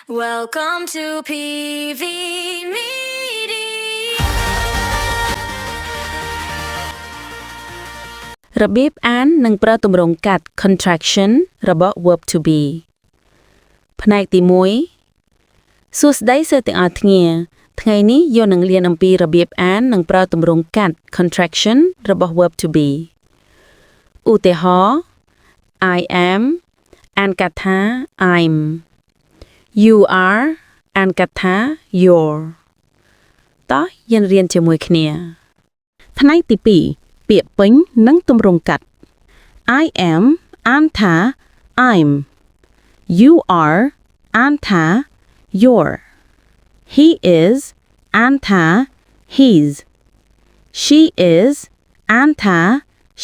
Welcome to PV Media របៀបអាននិងប្រើទម្រង់កាត់ contraction របស់ verb to be ផ្នែកទី1សួស្តីសិស្សទាំងអស់គ្នាថ្ងៃនេះយើងនឹងរៀនអំពីរបៀបអាននិងប្រើទម្រង់កាត់ contraction របស់ verb to be ឧទាហរណ៍ I am អានកាត់ថា I'm You are អានកាត់ថា you're តោះយើងរៀនជាមួយគ្នាផ្នែកទី2ពាក្យពេញនិងទម្រង់កាត់ I am អានថា I'm You are អានថា you're He is អានថា he's She is អានថា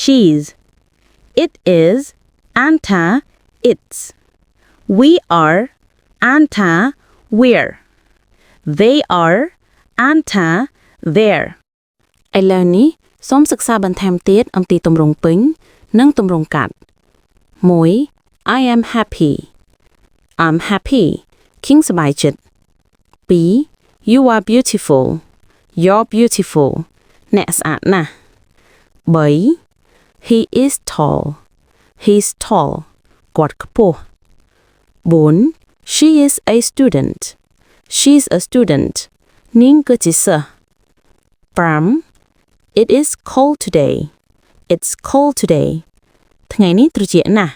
she's It is អានថា it's We are អានថា we're They are អានថា they're ឥឡូវនេះសូមសិក្សាបន្ថែមទៀតអំពីទម្រង់ពេញនិងទម្រង់កាត់ 1. I am happy I'm happy ឃីងសប្បាយចិត្ត 2. You are beautiful You're beautiful អ្នកស្អាតណាស់ 3. He is tall He's tall គាត់ខ្ពស់ 4. She is a student She's a student នាងគឺជាសិស្ស 5. It is cold today It's cold today ថ្ងៃនេះត្រជាក់ណាស់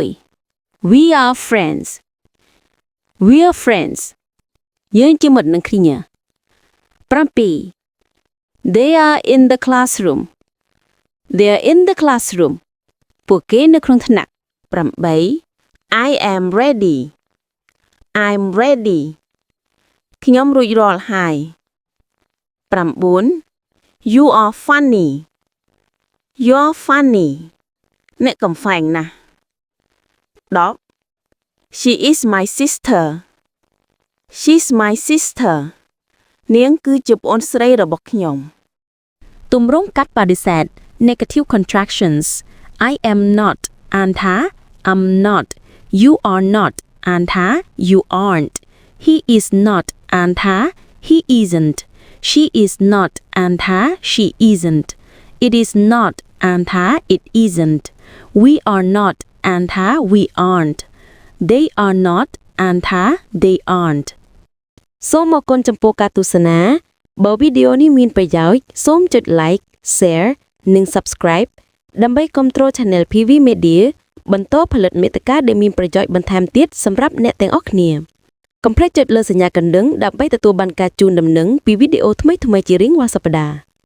6. We are friends We are friends យើងជាមិត្តនឹងគ្នា 7. They are in the classroom They are in the classroom ពួកគេនៅក្នុងថ្នាក់ 8. I am ready I'm ready ខ្ញុំរួចរាល់ហើយ 9. You are funny You're funny អ្នកកំហ្វែងណាស់ 10. She is my sister She's my sister នាងគឺជាប្អូនស្រីរបស់ខ្ញុំទម្រង់កាត់បដិសេធ negative contractions I am not អានថា I'm not You are not អានថា You aren't He is not អានថា He isn't She is not អានថា She isn't It is not អានថា It isn't We are not អានថា We aren't They are not អានថា They aren't សូមអរគុណចំពោះការទស្សនាបើវីដេអូនេះមានប្រយោជន៍សូមចុច like share និង subscribe ដើម្បីគាំទ្រ Channel PV Media បន្តផលិតមាតិកាដែលមានប្រយោជន៍បន្ថែមទៀតសម្រាប់អ្នកទាំងអស់គ្នាកុំភ្លេចចុចលើសញ្ញាកណ្ដឹងដើម្បីទទួលបានការជូនដំណឹងពីវីដេអូថ្មីៗជារៀងរាល់សប្តាហ៍